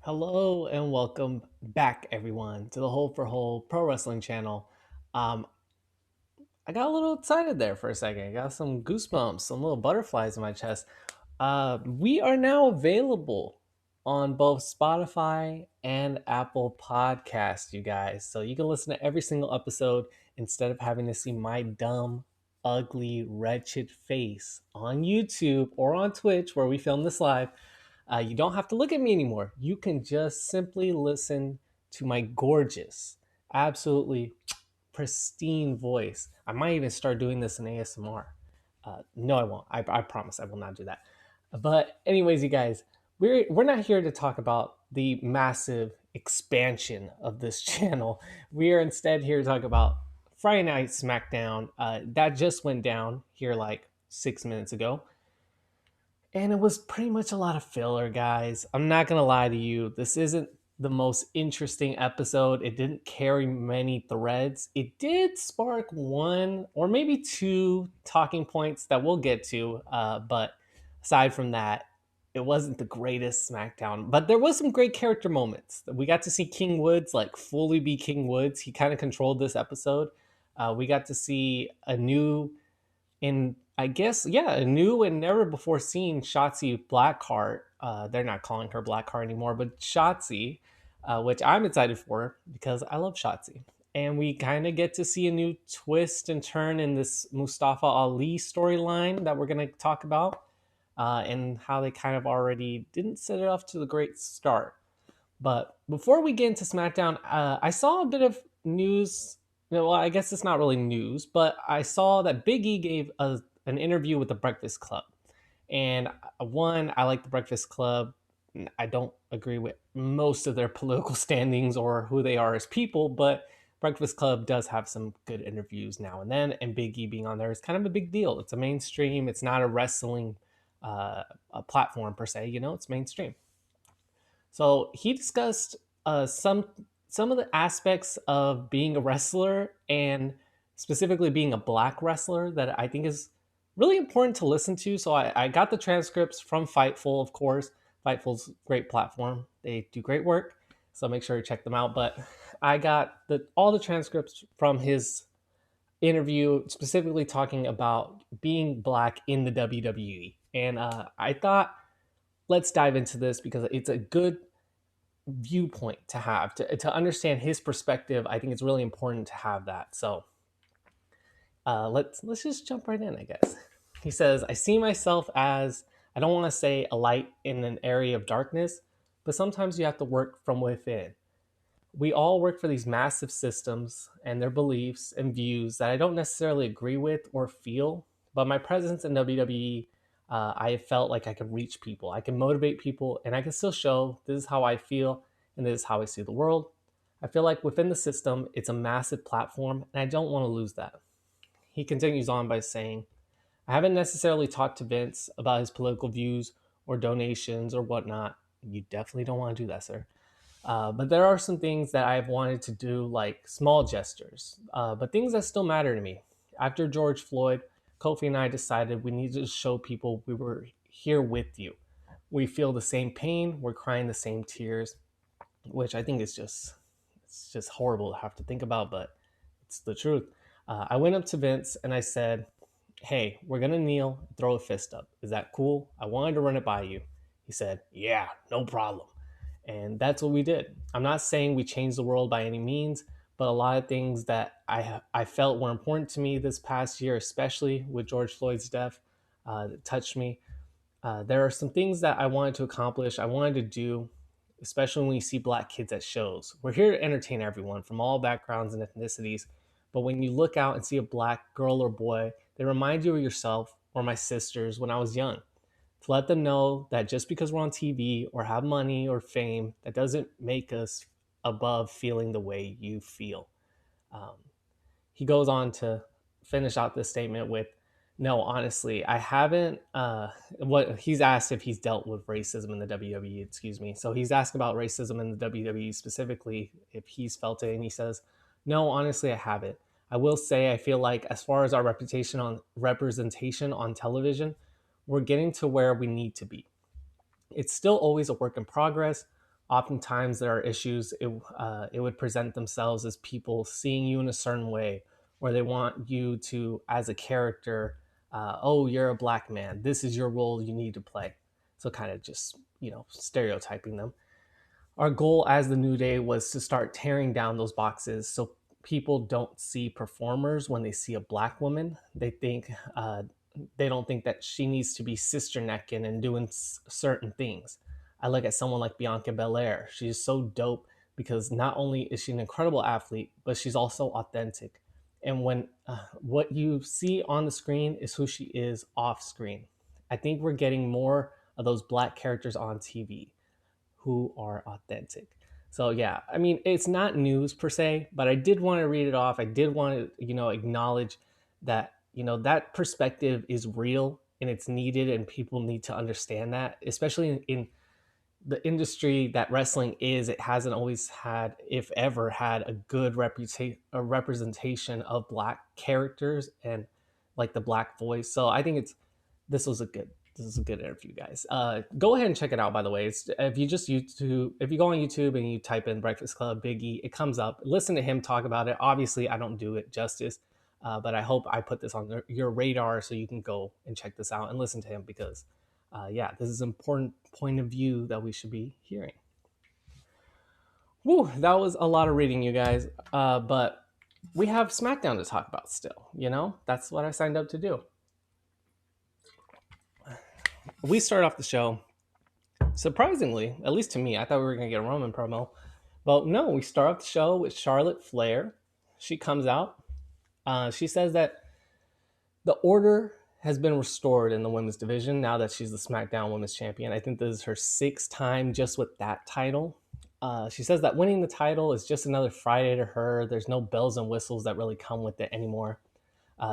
Hello and welcome back, everyone, to the Hole for Hole Pro Wrestling channel. Um, I got a little excited there for a second. I got some goosebumps, some little butterflies in my chest. We are now available on both Spotify and Apple Podcasts, you guys. So you can listen to every single episode instead of having to see my dumb, ugly, wretched face on YouTube or on Twitch, where we film this live. You don't have to look at me anymore. You can just simply listen to my gorgeous, absolutely pristine voice. I might even start doing this in ASMR. No, I won't. I promise I will not do that. But anyways, you guys, we're not here to talk about the massive expansion of this channel. We are instead here to talk about Friday Night SmackDown. That just went down here like 6 minutes ago. And it was pretty much a lot of filler, guys. I'm not going to lie to you. This isn't the most interesting episode. It didn't carry many threads. It did spark one or maybe two talking points that we'll get to. But aside from that, it wasn't the greatest SmackDown. But there was some great character moments. We got to see King Woods like fully be King Woods. He kind of controlled this episode. We got to see a new and I guess, yeah, a new and never before seen Shotzi Blackheart. They're not calling her Blackheart anymore, but Shotzi, which I'm excited for because I love Shotzi. And we kind of get to see a new twist and turn in this Mustafa Ali storyline that we're going to talk about, and how they kind of already didn't set it off to the great start. But before we get into SmackDown, I saw a bit of news. Well, I guess it's not really news, but I saw that Big E gave an interview with the Breakfast Club. And one, I like the Breakfast Club. I don't agree with most of their political standings or who they are as people, but Breakfast Club does have some good interviews now and then. And Big E being on there is kind of a big deal. It's a mainstream, it's not a wrestling a platform per se, it's mainstream. So he discussed some of the aspects of being a wrestler and specifically being a black wrestler that I think is really important to listen to. So I got the transcripts from Fightful, of course. Fightful's a great platform. They do great work. So make sure you check them out. But I got all the transcripts from his interview, specifically talking about being black in the WWE. And I thought, let's dive into this because it's a good viewpoint to have to understand his perspective. I think it's really important to have that. So let's just jump right in, I guess. He says, I see myself as, I don't want to say a light in an area of darkness, but sometimes you have to work from within. We all work for these massive systems and their beliefs and views that I don't necessarily agree with or feel, but my presence in WWE, I have felt like I can reach people, I can motivate people, and I can still show this is how I feel and this is how I see the world. I feel like within the system, it's a massive platform, and I don't want to lose that. He continues on by saying, I haven't necessarily talked to Vince about his political views or donations or whatnot. You definitely don't want to do that, sir. But there are some things that I've wanted to do, like small gestures, but things that still matter to me. After George Floyd, Kofi and I decided we needed to show people we were here with you. We feel the same pain, we're crying the same tears, which I think is it's just horrible to have to think about, but it's the truth. I went up to Vince and I said, hey, we're gonna kneel, throw a fist up. Is that cool? I wanted to run it by you. He said, yeah, no problem. And that's what we did. I'm not saying we changed the world by any means, but a lot of things that I felt were important to me this past year, especially with George Floyd's death, that touched me. There are some things that I wanted to accomplish, I wanted to do, especially when you see black kids at shows. We're here to entertain everyone from all backgrounds and ethnicities, but when you look out and see a black girl or boy, they remind you of yourself or my sisters when I was young. To let them know that just because we're on TV or have money or fame, that doesn't make us above feeling the way you feel. Um, he goes on to finish out this statement with, no, honestly, I haven't. What he's asked if he's dealt with racism in the WWE, excuse me. So he's asked about racism in the WWE specifically, if he's felt it, and he says, no, honestly, I haven't. I will say I feel like as far as our representation on television, we're getting to where we need to be. It's still always a work in progress, Oftentimes there are issues. It would present themselves as people seeing you in a certain way, or they want you to, as a character, oh, you're a black man, this is your role you need to play. So kind of just, stereotyping them. Our goal as the New Day was to start tearing down those boxes so people don't see performers when they see a black woman. They don't think that she needs to be sister necking and doing certain things. I look at someone like Bianca Belair. She's so dope because not only is she an incredible athlete, but she's also authentic. And when what you see on the screen is who she is off screen. I think we're getting more of those black characters on TV who are authentic. So yeah, I mean, it's not news per se, but I did want to read it off. I did want to, acknowledge that, that perspective is real and it's needed, and people need to understand that, especially in the industry that wrestling is. It hasn't always had, if ever had, a good representation of black characters and like the black voice. So I think this was a good this is a good interview, guys. Go ahead and check it out. By the way, if you go on YouTube and you type in Breakfast Club Big E, it comes up. Listen to him talk about it. Obviously, I don't do it justice, but I hope I put this on your radar so you can go and check this out and listen to him because, yeah, this is an important point of view that we should be hearing. Woo, that was a lot of reading, you guys. But we have SmackDown to talk about still. That's what I signed up to do. We start off the show, surprisingly, at least to me, I thought we were going to get a Roman promo. But no, we start off the show with Charlotte Flair. She comes out. She says that the order has been restored in the women's division now that she's the SmackDown Women's Champion. I think this is her 6th time just with that title. She says that winning the title is just another Friday to her. There's no bells and whistles that really come with it anymore.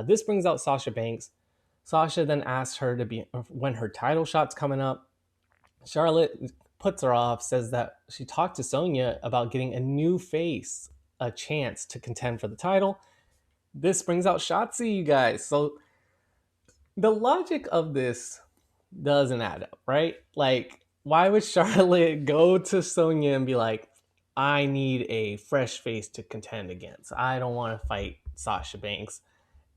This brings out Sasha Banks. Sasha then asks her to be when her title shot's coming up. Charlotte puts her off, says that she talked to Sonya about getting a new face a chance to contend for the title. This brings out Shotzi, you guys. So the logic of this doesn't add up, right? Like, why would Charlotte go to Sonya and be like, I need a fresh face to contend against. I don't want to fight Sasha Banks.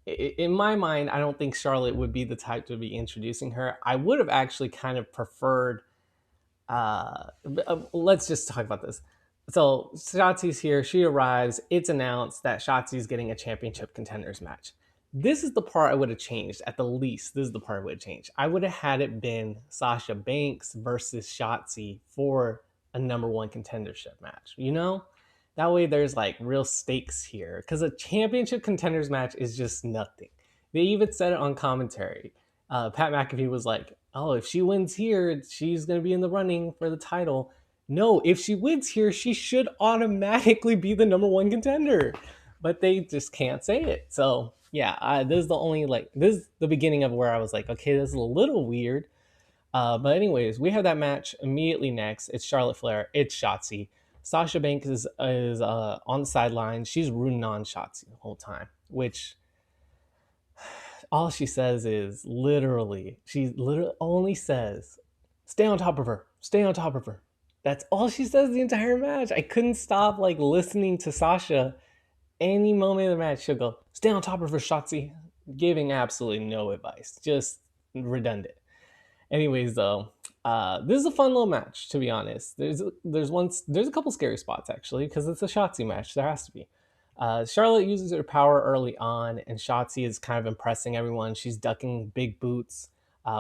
In my mind, I don't think Charlotte would be the type to be introducing her. I would have actually kind of preferred, let's just talk about this. So Shotzi's here, she arrives, it's announced that Shotzi's getting a championship contenders match. This is the part I would have changed, at the least. This is the part I would have changed. I would have had it been Sasha Banks versus Shotzi for a number 1 contendership match, That way there's like real stakes here, because a championship contenders match is just nothing. They even said it on commentary. Pat McAfee was like, oh, if she wins here, she's going to be in the running for the title. No, if she wins here, she should automatically be the number 1 contender. But they just can't say it. So yeah, this is the beginning of where I was like, okay, this is a little weird. But anyways, we have that match immediately next. It's Charlotte Flair. It's Shotzi. Sasha Banks is on the sideline. She's rooting on Shotzi the whole time, which all she says is she literally only says, stay on top of her. Stay on top of her. That's all she says the entire match. I couldn't stop listening to Sasha. Any moment of the match, she'll go, stay on top of her, Shotzi. Giving absolutely no advice. Just redundant. Anyways, though, this is a fun little match, to be honest. There's a couple scary spots, actually, because it's a Shotzi match. There has to be. Charlotte uses her power early on, and Shotzi is kind of impressing everyone. She's ducking big boots,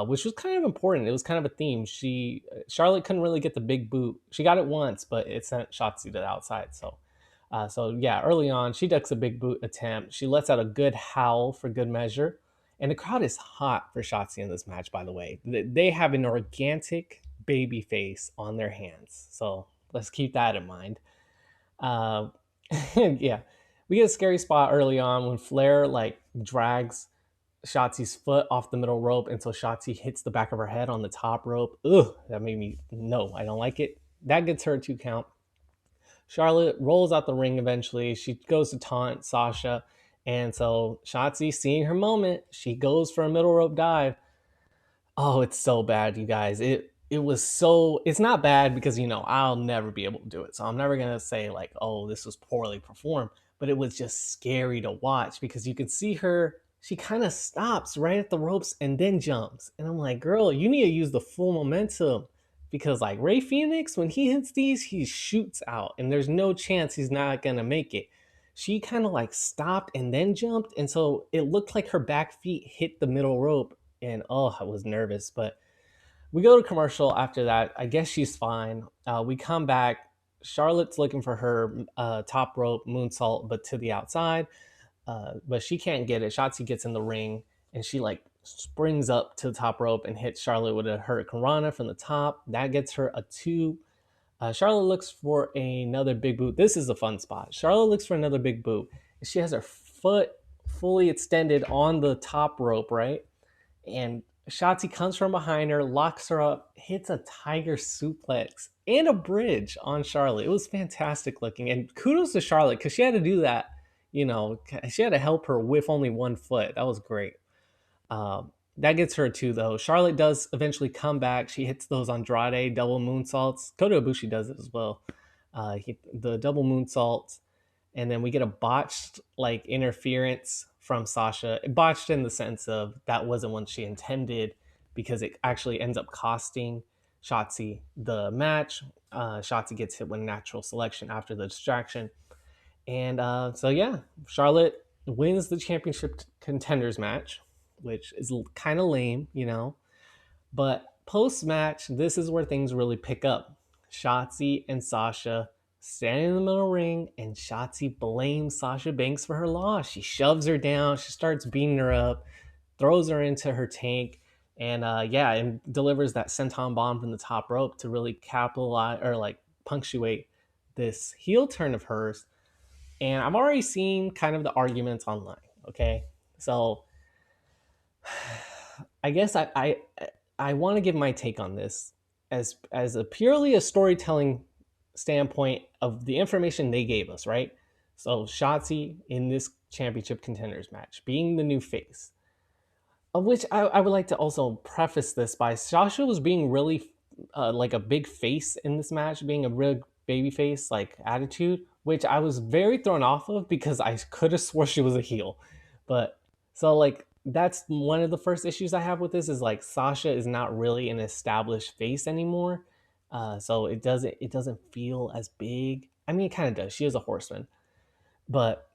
which was kind of important. It was kind of a theme. Charlotte couldn't really get the big boot. She got it once, but it sent Shotzi to the outside. So yeah, early on, she ducks a big boot attempt. She lets out a good howl for good measure. And the crowd is hot for Shotzi in this match, by the way. They have an organic baby face on their hands. So let's keep that in mind. Yeah, we get a scary spot early on when Flair drags Shotzi's foot off the middle rope until Shotzi hits the back of her head on the top rope. Ugh, that made me, no, I don't like it. That gets her a 2 count. Charlotte rolls out the ring eventually. She goes to taunt Sasha. And so Shotzi, seeing her moment, she goes for a middle rope dive. Oh, it's so bad, you guys. it was so, it's not bad because, I'll never be able to do it. So I'm never going to say like, oh, this was poorly performed, but it was just scary to watch because you could see her, she kind of stops right at the ropes and then jumps. And I'm like, girl, you need to use the full momentum because like Ray Phoenix, when he hits these, he shoots out and there's no chance he's not going to make it. She kind of like stopped and then jumped. And so it looked like her back feet hit the middle rope. And oh, I was nervous, but we go to commercial after that. I guess she's fine. We come back. Charlotte's looking for her top rope moonsault, but to the outside. But she can't get it. Shotzi gets in the ring and she like springs up to the top rope and hits Charlotte with a Hurricane Rana from the top. That gets her a 2. Charlotte looks for another big boot. This is a fun spot. Charlotte looks for another big boot. She has her foot fully extended on the top rope, right? And Shotzi comes from behind her, locks her up, hits a tiger suplex and a bridge on Charlotte. It was fantastic looking. And kudos to Charlotte because she had to do that. She had to help her with only one foot. That was great. That gets her a 2, though. Charlotte does eventually come back. She hits those Andrade double moonsaults. Kota Ibushi does it as well. The double moonsaults. And then we get a botched like interference from Sasha. Botched in the sense of that wasn't what she intended because it actually ends up costing Shotzi the match. Shotzi gets hit with natural selection after the distraction. And so yeah, Charlotte wins the championship contenders match, which is kind of lame, But post match, this is where things really pick up. Shotzi and Sasha standing in the middle ring, and Shotzi blames Sasha Banks for her loss. She shoves her down, she starts beating her up, throws her into her tank, and and delivers that senton bomb from the top rope to really capitalize or like punctuate this heel turn of hers. And I've already seen kind of the arguments online. Okay, so I guess I want to give my take on this as a purely a storytelling standpoint of the information they gave us, right? So Shotzi in this championship contenders match being the new face, of which I would like to also preface this by Sasha was being really like a big face in this match, being a real baby face like attitude, which I was very thrown off of because I could have swore she was a heel. But so like that's one of the first issues I have with this is like Sasha is not really an established face anymore. So it doesn't feel as big. I mean, it kind of does. She is a horseman, but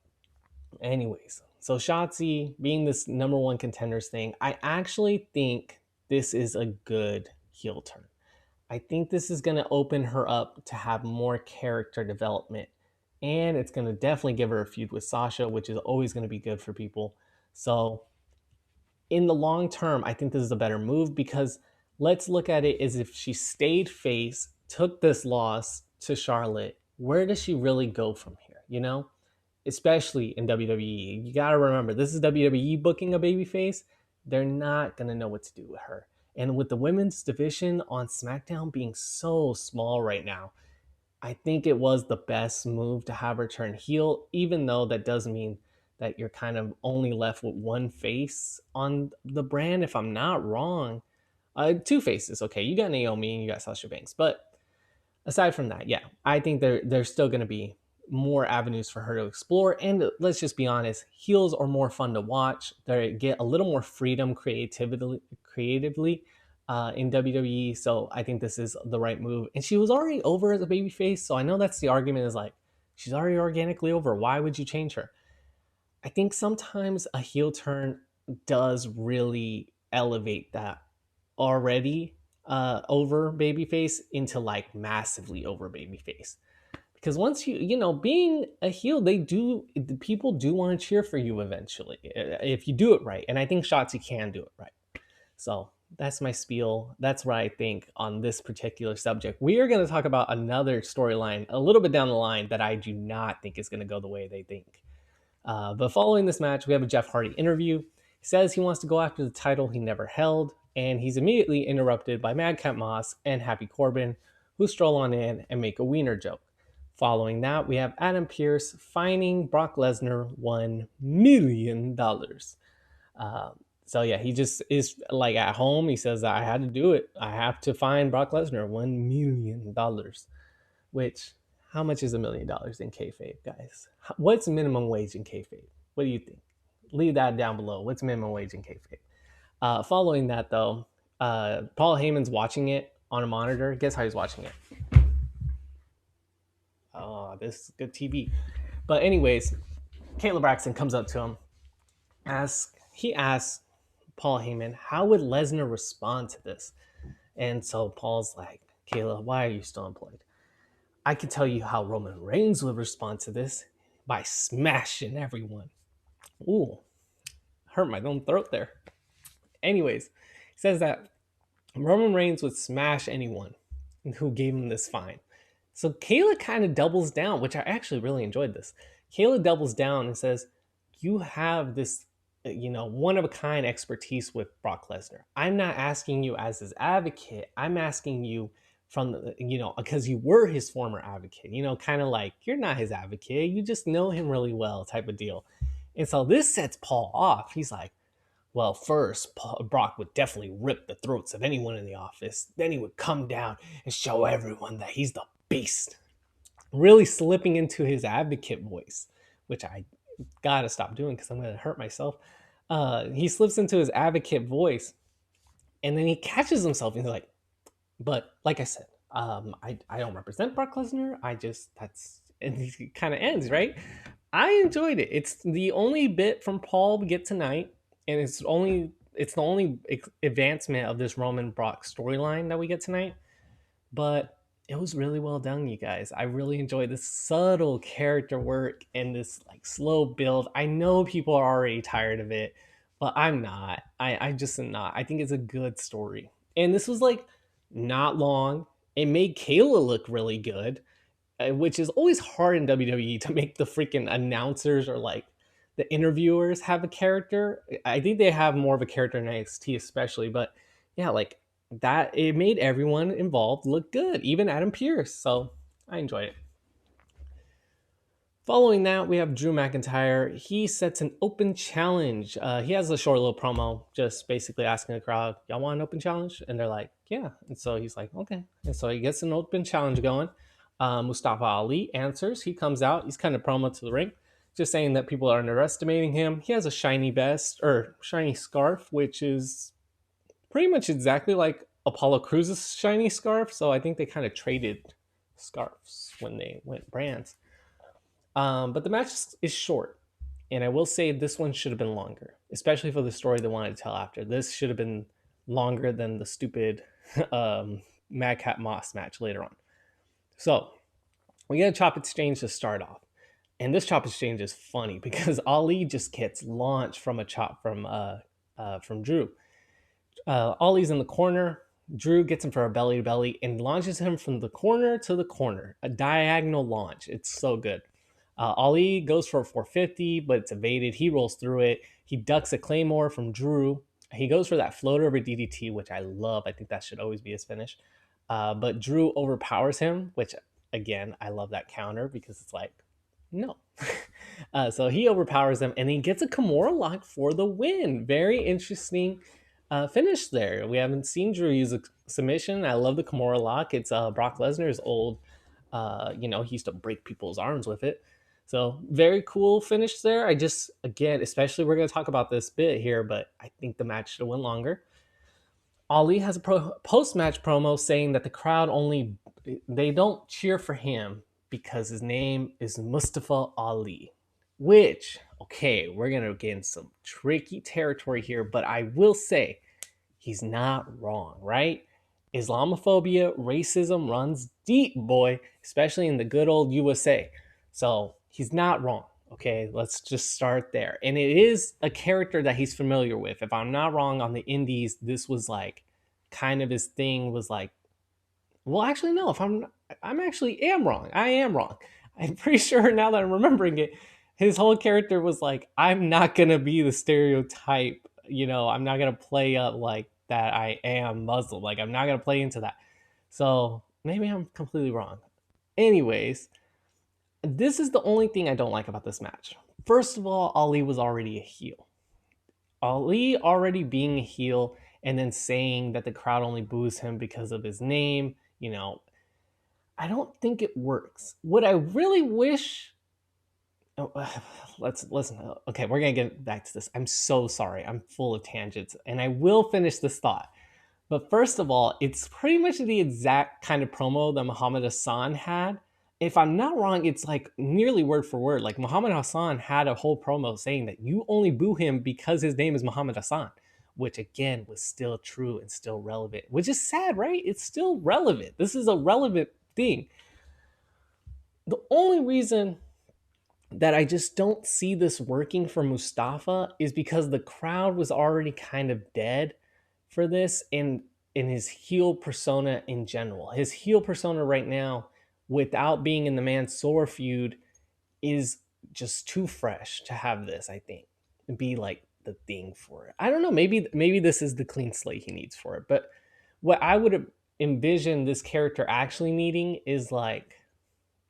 anyways, so Shotzi being this number one contenders thing, I actually think this is a good heel turn. I think this is going to open her up to have more character development. And it's going to definitely give her a feud with Sasha, which is always going to be good for people. So, in the long term, I think this is a better move because let's look at it as if she stayed face, took this loss to Charlotte. Where does she really go from here? Especially in WWE. You got to remember, this is WWE booking a babyface. They're not going to know what to do with her. And with the women's division on SmackDown being so small right now, I think it was the best move to have her turn heel, even though that does mean that you're kind of only left with one face on the brand, if I'm not wrong. Two faces, okay. You got Naomi and you got Sasha Banks. But aside from that, yeah, I think there's still going to be more avenues for her to explore. And let's just be honest, heels are more fun to watch. They get a little more freedom creatively in WWE. So I think this is the right move. And she was already over as a babyface. So I know that's the argument is like, she's already organically over. Why would you change her? I think sometimes a heel turn does really elevate that already over babyface into like massively over babyface. Because once being a heel, people do want to cheer for you eventually if you do it right. And I think Shotzi can do it right. So that's my spiel. That's what I think on this particular subject. We are going to talk about another storyline a little bit down the line that I do not think is going to go the way they think. But following this match, we have a Jeff Hardy interview. He says he wants to go after the title he never held, and he's immediately interrupted by Madcap Moss and Happy Corbin, who stroll on in and make a wiener joke. Following that, we have Adam Pearce fining Brock Lesnar $1 million. So yeah, he just is like at home. He says that I had to do it. I have to find Brock Lesnar $1 million. Which, how much is $1 million in kayfabe, guys? What's minimum wage in kayfabe? What do you think? Leave that down below. What's minimum wage in kayfabe? Following that, though, Paul Heyman's watching it on a monitor. Guess how he's watching it? Oh, this is good TV. But anyways, Kayla Braxton comes up to him. He asks Paul Heyman, how would Lesnar respond to this? And so Paul's like, Kayla, why are you still employed? I can tell you how Roman Reigns would respond to this by smashing everyone. Ooh, hurt my own throat there. Anyways, he says that Roman Reigns would smash anyone who gave him this fine. So Kayla kind of doubles down, which I actually really enjoyed this. Kayla doubles down and says, you have this, one of a kind expertise with Brock Lesnar. I'm not asking you as his advocate. I'm asking you from the, because you were his former advocate, kind of like you're not his advocate. You just know him really well type of deal. And so this sets Paul off. He's like, well, first, Brock would definitely rip the throats of anyone in the office. Then he would come down and show everyone that he's the beast. Really slipping into his advocate voice, which I gotta stop doing because I'm gonna hurt myself. He slips into his advocate voice, and then he catches himself and he's like, but like I said, I don't represent Brock Lesnar. And he kind of ends, right? I enjoyed it. It's the only bit from Paul we get tonight, and it's the only advancement of this Roman Brock storyline that we get tonight. But it was really well done, you guys. I really enjoyed this subtle character work and this like slow build. I know people are already tired of it, but I'm not. I just am not. I think it's a good story. And this was like not long. It made Kayla look really good, which is always hard in WWE to make the freaking announcers or like the interviewers have a character. I think they have more of a character in NXT especially, but yeah, like that it made everyone involved look good, even Adam Pearce. So I enjoyed it. Following that, we have Drew McIntyre. He sets an open challenge. He has a short little promo, just basically asking the crowd, y'all want an open challenge? And they're like, yeah. And so he's like, okay. And so he gets an open challenge going. Mustafa Ali answers. He comes out. He's kind of promo to the ring, just saying that people are underestimating him. He has a shiny vest or shiny scarf, which is pretty much exactly like Apollo Crews' shiny scarf. So I think they kind of traded scarves when they went brands. But the match is short, and I will say this one should have been longer, especially for the story they wanted to tell after. This should have been longer than the stupid Madcap Moss match later on. So we get a chop exchange to start off, and this chop exchange is funny because Ali just gets launched from a chop from Drew. Ali's in the corner. Drew gets him for a belly to belly and launches him from the corner to the corner, a diagonal launch. It's so good. Ali goes for a 450, but it's evaded. He rolls through it. He ducks a Claymore from Drew. He goes for that float over DDT, which I love. I think that should always be his finish. But Drew overpowers him, which, again, I love that counter because it's like, no. So he overpowers him, and he gets a Kimura lock for the win. Very interesting finish there. We haven't seen Drew use a submission. I love the Kimura lock. It's Brock Lesnar's old, he used to break people's arms with it. So very cool finish there. I just, again, especially we're going to talk about this bit here, but I think the match should have went longer. Ali has a post-match promo saying that the crowd they don't cheer for him because his name is Mustafa Ali, which, okay, we're going to get in some tricky territory here, but I will say he's not wrong, right? Islamophobia, racism runs deep, boy, especially in the good old USA. So he's not wrong. Okay, let's just start there. And it is a character that he's familiar with. If I'm not wrong, on the indies, this was like kind of his thing was like, well, actually, no, I'm actually am wrong. I am wrong. I'm pretty sure now that I'm remembering it, his whole character was like, I'm not going to be the stereotype, I'm not going to play up like that I am Muslim. Like, I'm not going to play into that. So maybe I'm completely wrong. Anyways, this is the only thing I don't like about this match. First of all, Ali was already a heel. Ali already being a heel and then saying that the crowd only boos him because of his name, I don't think it works. What I really wish. Oh, let's listen. Okay, we're gonna get back to this. I'm so sorry. I'm full of tangents, and I will finish this thought. But first of all, it's pretty much the exact kind of promo that Muhammad Hassan had. If I'm not wrong, it's like nearly word for word. Like Muhammad Hassan had a whole promo saying that you only boo him because his name is Muhammad Hassan, which again was still true and still relevant, which is sad, right? It's still relevant. This is a relevant thing. The only reason that I just don't see this working for Mustafa is because the crowd was already kind of dead for this in his heel persona in general. His heel persona right now, without being in the Mansoor feud, is just too fresh to have this, I think, and be like the thing for it. I don't know, maybe this is the clean slate he needs for it. But what I would envision this character actually needing is like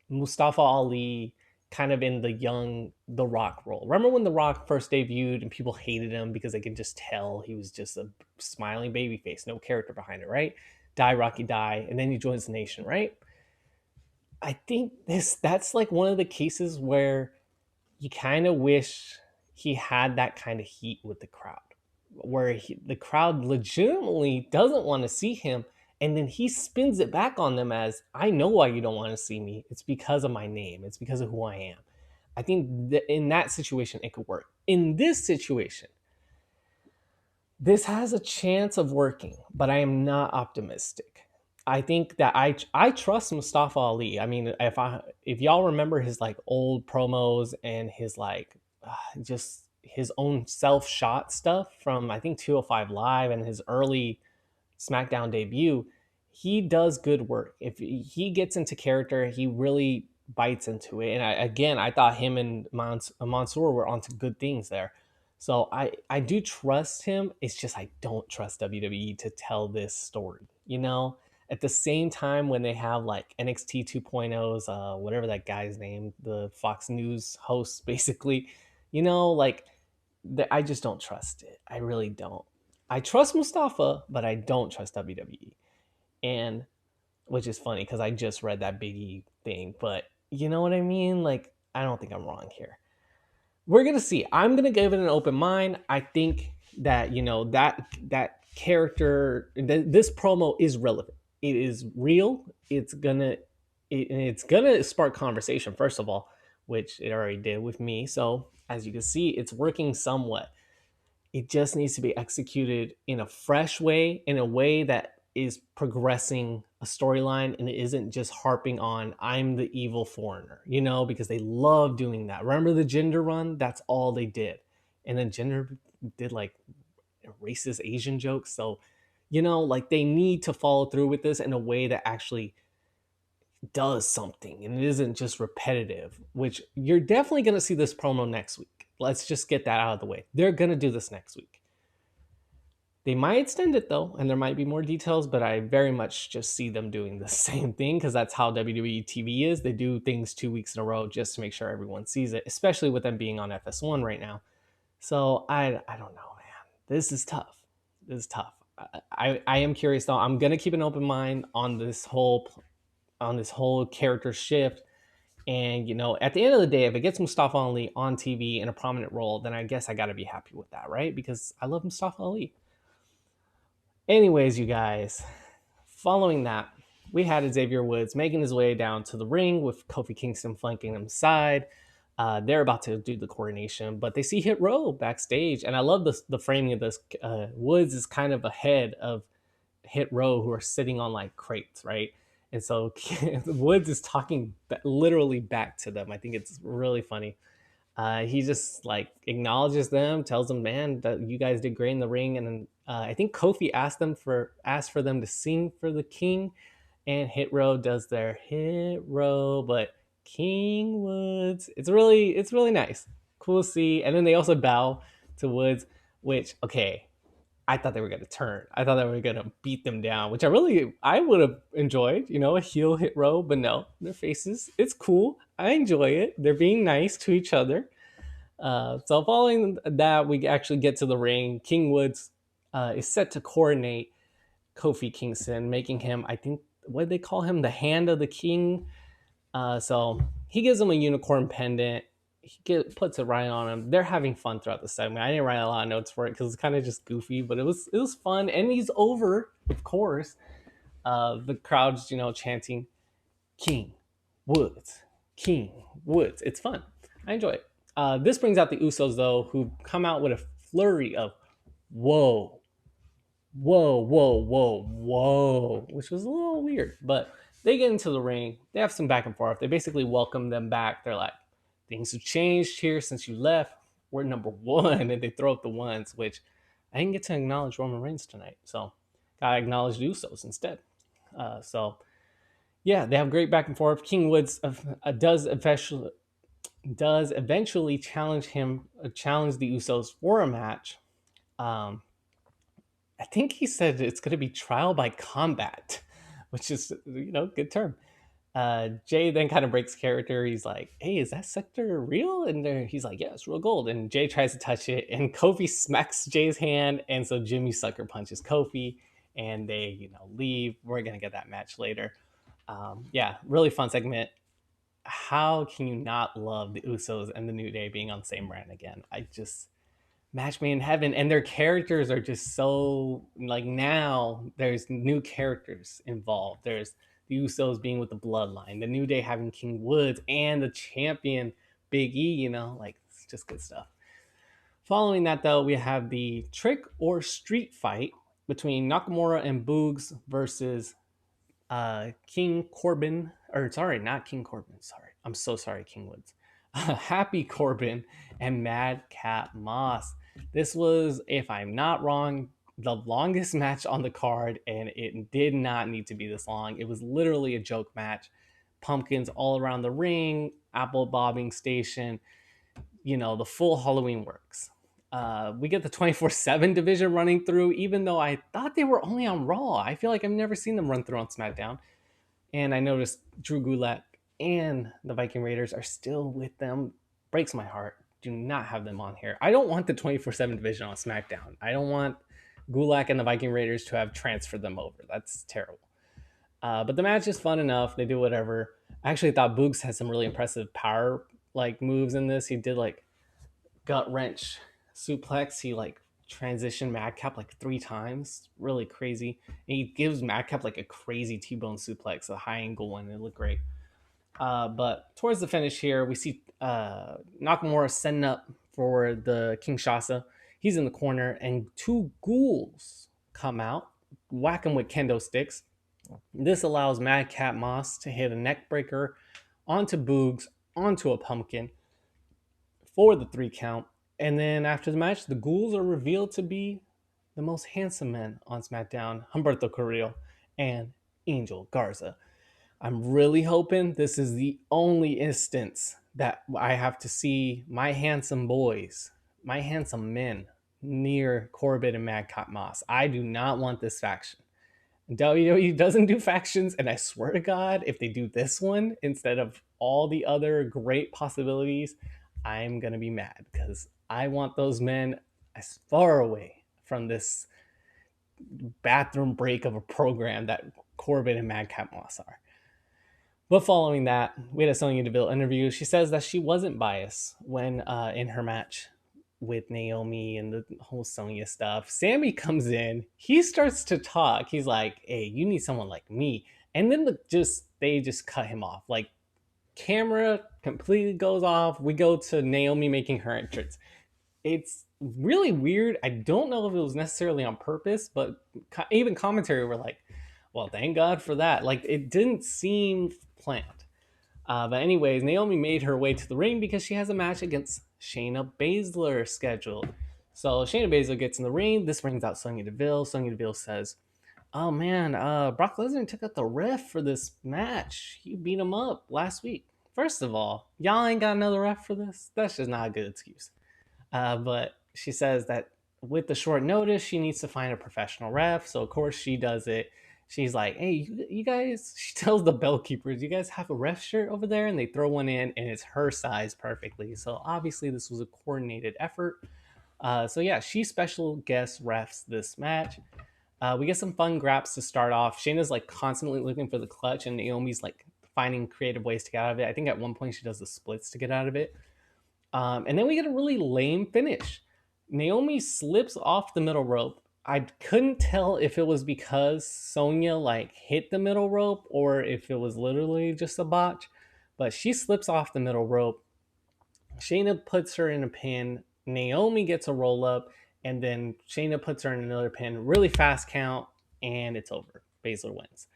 Mustafa Ali kind of in The Rock role. Remember when The Rock first debuted and people hated him because they could just tell he was just a smiling baby face, no character behind it, right? Die Rocky Die, and then he joins the Nation, right? I think that's like one of the cases where you kind of wish he had that kind of heat with the crowd, where the crowd legitimately doesn't want to see him, and then he spins it back on them as, I know why you don't want to see me. It's because of my name. It's because of who I am. I think that in that situation, it could work. In this situation, this has a chance of working, but I am not optimistic. I think that I trust Mustafa Ali. I mean, if y'all remember his like old promos and his like just his own self shot stuff from I think 205 Live and his early SmackDown debut, he does good work. If he gets into character, he really bites into it. And I thought him and Mansoor were onto good things there. So I do trust him. It's just I don't trust WWE to tell this story. At the same time when they have like NXT 2.0's, whatever that guy's name, the Fox News host, basically, like I just don't trust it. I really don't. I trust Mustafa, but I don't trust WWE. And which is funny because I just read that Biggie thing, but you know what I mean? Like, I don't think I'm wrong here. We're gonna see. I'm gonna give it an open mind. I think that that character, this promo is relevant. It is real. It's gonna spark conversation first of all, which it already did with me. So as you can see, it's working somewhat. It just needs to be executed in a fresh way, in a way that is progressing a storyline and it isn't just harping on I'm the evil foreigner, because they love doing that. Remember the Jinder run? That's all they did. And then Jinder did like racist Asian jokes. So, like they need to follow through with this in a way that actually does something and it isn't just repetitive, which you're definitely going to see this promo next week. Let's just get that out of the way. They're going to do this next week. They might extend it though, and there might be more details, but I very much just see them doing the same thing because that's how WWE TV is. They do things 2 weeks in a row just to make sure everyone sees it, especially with them being on FS1 right now. So I don't know, man. This is tough. I am curious though. I'm gonna keep an open mind on this whole character shift. And at the end of the day, if it gets Mustafa Ali on TV in a prominent role, then I guess I got to be happy with that, right? Because I love Mustafa Ali. Anyways, you guys, following that, we had Xavier Woods making his way down to the ring with Kofi Kingston flanking him side. They're about to do the coronation, but they see Hit Row backstage, and I love the framing of this. Woods is kind of ahead of Hit Row, who are sitting on like crates, right? And so Woods is talking literally back to them. I think it's really funny. He just like acknowledges them, tells them, "Man, that you guys did great in the ring." And then I think Kofi asked for them to sing for the King, and Hit Row does their Hit Row, but King Woods. It's really nice, cool to see. And then they also bow to Woods, which okay. I thought they were going to turn. I thought they were going to beat them down, which I would have enjoyed, a heel Hit Row, but no, their faces, it's cool. I enjoy it. They're being nice to each other. So following that, we actually get to the ring. King Woods is set to coronate Kofi Kingston, making him, I think, what did they call him? The Hand of the King. So he gives him a unicorn pendant. Puts it right on him. They're having fun throughout the segment. I didn't write a lot of notes for it because it's kind of just goofy, but it was fun. And he's over, of course. The crowd's chanting King Woods, King Woods. It's fun. I enjoy it. This brings out the Usos though, who come out with a flurry of whoa, whoa, whoa, whoa, whoa, which was a little weird. But they get into the ring. They have some back and forth. They basically welcome them back. They're like, things have changed here since you left. We're number one. And they throw up the ones, which I didn't get to acknowledge Roman Reigns tonight. So I acknowledged Usos instead. So yeah, they have great back and forth. King Woods does eventually challenge the Usos for a match. I think he said it's going to be trial by combat, which is good term. Jay then kind of breaks character. He's like, "Hey, is that sector real?" And he's like, "Yeah, it's real gold." And Jay tries to touch it, and Kofi smacks Jay's hand, and so Jimmy sucker punches Kofi, and they leave. We're gonna get that match later. Yeah, really fun segment. How can you not love the Usos and the New Day being on the same brand again? Match made in heaven, and their characters are just so like, now there's new characters involved. There's the Usos being with the Bloodline, the New Day having King Woods, and the champion Big E. Like, it's just good stuff. Following that, though, we have the trick or street fight between Nakamura and Boogs versus King Corbin, or sorry, not King Corbin. Sorry, I'm so sorry, King Woods. Happy Corbin and Madcap Moss. This was, if I'm not wrong, the longest match on the card, and it did not need to be this long. It was literally a joke match. Pumpkins all around the ring, apple bobbing station, the full Halloween works. We get the 24/7 division running through, even though I thought they were only on Raw. I feel like I've never seen them run through on SmackDown. And I noticed Drew Gulak and the Viking Raiders are still with them. Breaks my heart. Do not have them on here. I don't want the 24/7 division on SmackDown. I don't want Gulak and the Viking Raiders to have transferred them over. That's terrible. But the match is fun enough. They do whatever. I actually thought Boogs had some really impressive power moves in this. He did gut wrench suplex. He transitioned Madcap 3 times. Really crazy. And he gives Madcap a crazy T-bone suplex, a high angle one. It looked great. But towards the finish here, we see Nakamura setting up for the Kinshasa. He's in the corner, and 2 ghouls come out, whack him with kendo sticks. This allows Madcap Moss to hit a neck breaker onto Boogs, onto a pumpkin for the 3 count. And then after the match, the ghouls are revealed to be the most handsome men on SmackDown, Humberto Carrillo and Angel Garza. I'm really hoping this is the only instance that I have to see my handsome boys, my handsome men, near Corbin and Madcap Moss. I do not want this faction. WWE doesn't do factions, and I swear to God, if they do this one instead of all the other great possibilities, I'm going to be mad, because I want those men as far away from this bathroom break of a program that Corbin and Madcap Moss are. But following that, we had a Sonya Deville interview. She says that she wasn't biased when in her match with Naomi and the whole Sonya stuff. Sammy comes in. He starts to talk. He's like, "Hey, you need someone like me." And then they just cut him off. Camera completely goes off. We go to Naomi making her entrance. It's really weird. I don't know if it was necessarily on purpose, but even commentary were like, well, thank God for that. It didn't seem planned. But anyways, Naomi made her way to the ring because she has a match against Shayna Baszler scheduled. So Shayna Baszler gets in the ring. This brings out Sonya Deville. Sonya Deville says, "Oh man, Brock Lesnar took out the ref for this match. He beat him up last week." First of all, y'all ain't got another ref for this? That's just not a good excuse. But she says that with the short notice, she needs to find a professional ref. So of course she does it. she's like, hey, you guys, she tells the bell keepers, you guys have a ref shirt over there? And they throw one in, and it's her size perfectly. So obviously this was a coordinated effort. So yeah, she special guest refs this match. We get some fun graps to start off. Shayna's like constantly looking for the clutch, and Naomi's like finding creative ways to get out of it. I think at one point she does the splits to get out of it. And then we get a really lame finish. Naomi slips off the middle rope. I couldn't tell if it was because Sonya like hit the middle rope or if it was literally just a botch, but she slips off the middle rope. Shayna puts her in a pin. Naomi gets a roll up, and then Shayna puts her in another pin. Really fast count, and it's over. Baszler wins.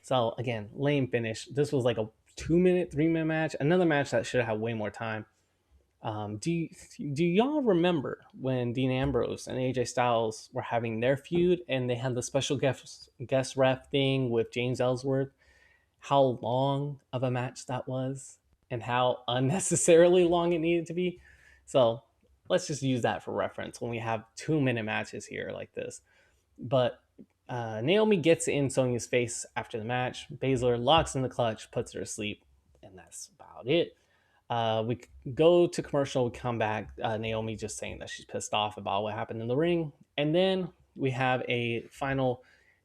So again, lame finish. This was like a 2 minute, 3 minute match. Another match that should have had way more time. Do y'all remember when Dean Ambrose and AJ Styles were having their feud and they had the special guest ref thing with James Ellsworth? How long of a match that was and how unnecessarily long it needed to be. So let's just use that for reference when we have 2 minute matches here like this. But Naomi gets in Sonya's face after the match. Baszler locks in the clutch, puts her to sleep, and that's about it. We go to commercial, we come back. Naomi just saying that she's pissed off about what happened in the ring. And then we have a final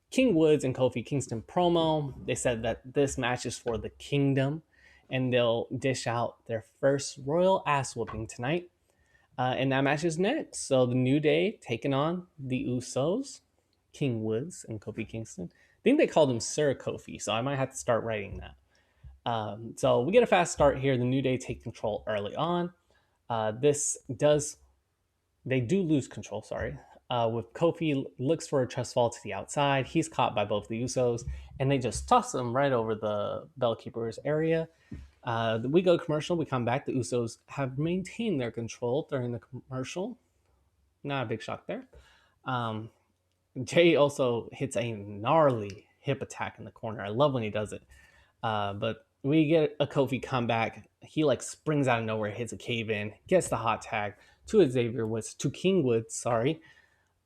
King Woods and Kofi Kingston promo. They said that this match is for the kingdom and they'll dish out their first royal ass whooping tonight. And that match is next. So the New Day taking on the Usos, King Woods and Kofi Kingston. I think they called him Sir Kofi, so I might have to start writing that. So we get a fast start here. The New Day take control early on. They do lose control, sorry. With Kofi looks for a trust fall to the outside. He's caught by both the Usos, and they just toss him right over the Bellkeeper's area. We go commercial. We come back. The Usos have maintained their control during the commercial. Not a big shock there. Jay also hits a gnarly hip attack in the corner. I love when he does it. But we get a Kofi comeback. He like springs out of nowhere, hits a cave in, gets the hot tag to Xavier Woods, to King Woods, sorry.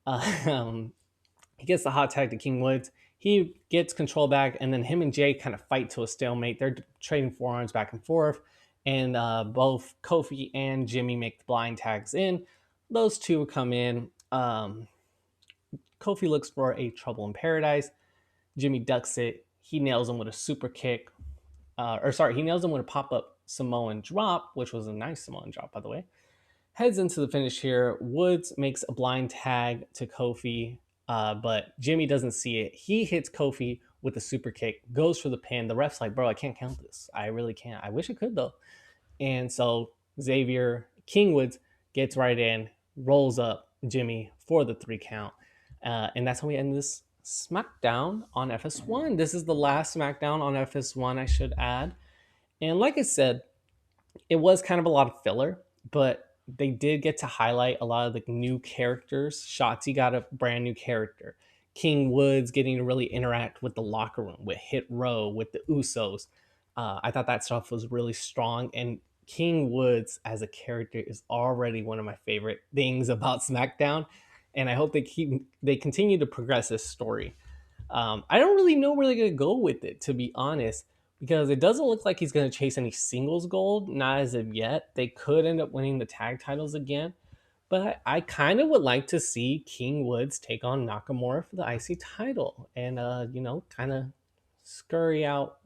He gets the hot tag to King Woods. He gets control back, and then him and Jay kind of fight to a stalemate. They're trading forearms back and forth, and both Kofi and Jimmy make the blind tags in. Those two come in. Kofi looks for a trouble in paradise. Jimmy ducks it. He nails him with a super kick. He nails him with a pop-up Samoan drop, which was a nice Samoan drop, by the way. Heads into the finish here. Woods makes a blind tag to Kofi, but Jimmy doesn't see it. He hits Kofi with a super kick, goes for the pin. The ref's like, bro, I can't count this. I really can't. I wish I could, though. And so Xavier King Woods gets right in, rolls up Jimmy for the 3 count. And that's how we end this SmackDown on FS1. This is the last SmackDown on FS1, I should add. And like I said, it was kind of a lot of filler, but they did get to highlight a lot of the new characters. Shotzi got a brand new character. King Woods getting to really interact with the locker room, with Hit Row, with the Usos. I thought that stuff was really strong. And King Woods as a character is already one of my favorite things about SmackDown. And I hope they continue to progress this story. I don't really know where they're going to go with it, to be honest, because it doesn't look like he's going to chase any singles gold, not as of yet. They could end up winning the tag titles again, but I kind of would like to see King Woods take on Nakamura for the IC title and, kind of scurry out,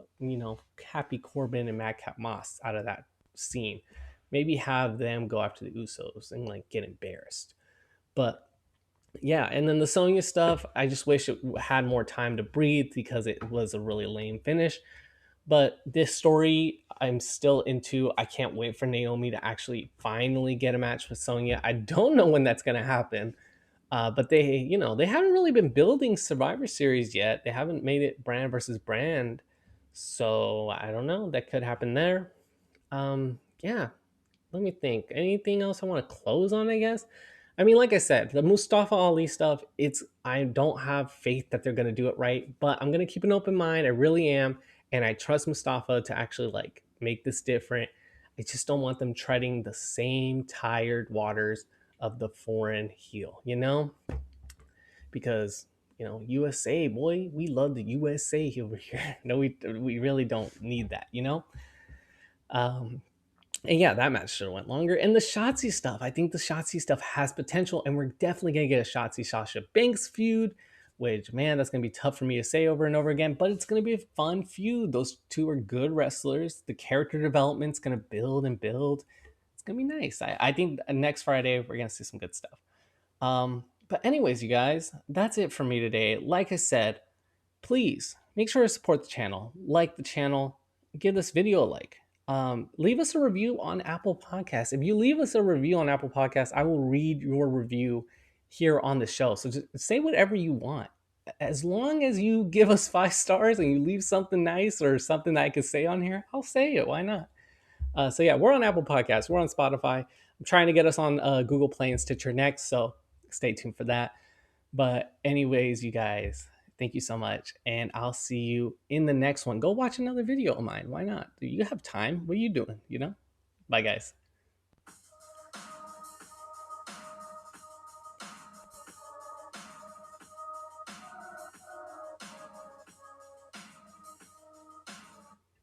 Happy Corbin and Madcap Moss out of that scene. Maybe have them go after the Usos and, get embarrassed. But yeah, and then the Sonya stuff, I just wish it had more time to breathe because it was a really lame finish. But this story, I'm still into. I can't wait for Naomi to actually finally get a match with Sonya. I don't know when that's going to happen. But they haven't really been building Survivor Series yet. They haven't made it brand versus brand. So I don't know. That could happen there. Yeah, let me think. Anything else I want to close on, I guess? I mean, like I said, the Mustafa Ali stuff, I don't have faith that they're going to do it right, but I'm going to keep an open mind. I really am. And I trust Mustafa to actually make this different. I just don't want them treading the same tired waters of the foreign heel, because USA, boy, we love the USA over here. No, we really don't need that, Um, and yeah, that match should have went longer. And the Shotzi stuff, I think the Shotzi stuff has potential, and we're definitely gonna get a Shotzi Sasha Banks feud, which man, that's gonna be tough for me to say over and over again, but it's gonna be a fun feud. Those two are good wrestlers. The character development's gonna build and build. It's gonna be nice. I think next Friday we're gonna see some good stuff. But anyways, you guys, that's it for me today. Like I said, please make sure to support the channel, like the channel, give this video a like. Leave us a review on Apple Podcasts. If you leave us a review on Apple Podcasts, I will read your review here on the show. So just say whatever you want. As long as you give us 5 stars and you leave something nice or something that I could say on here, I'll say it. Why not? So yeah, we're on Apple Podcasts. We're on Spotify. I'm trying to get us on Google Play and Stitcher next. So stay tuned for that. But anyways, you guys, thank you so much. And I'll see you in the next one. Go watch another video of mine. Why not? You have time. What are you doing? Bye, guys.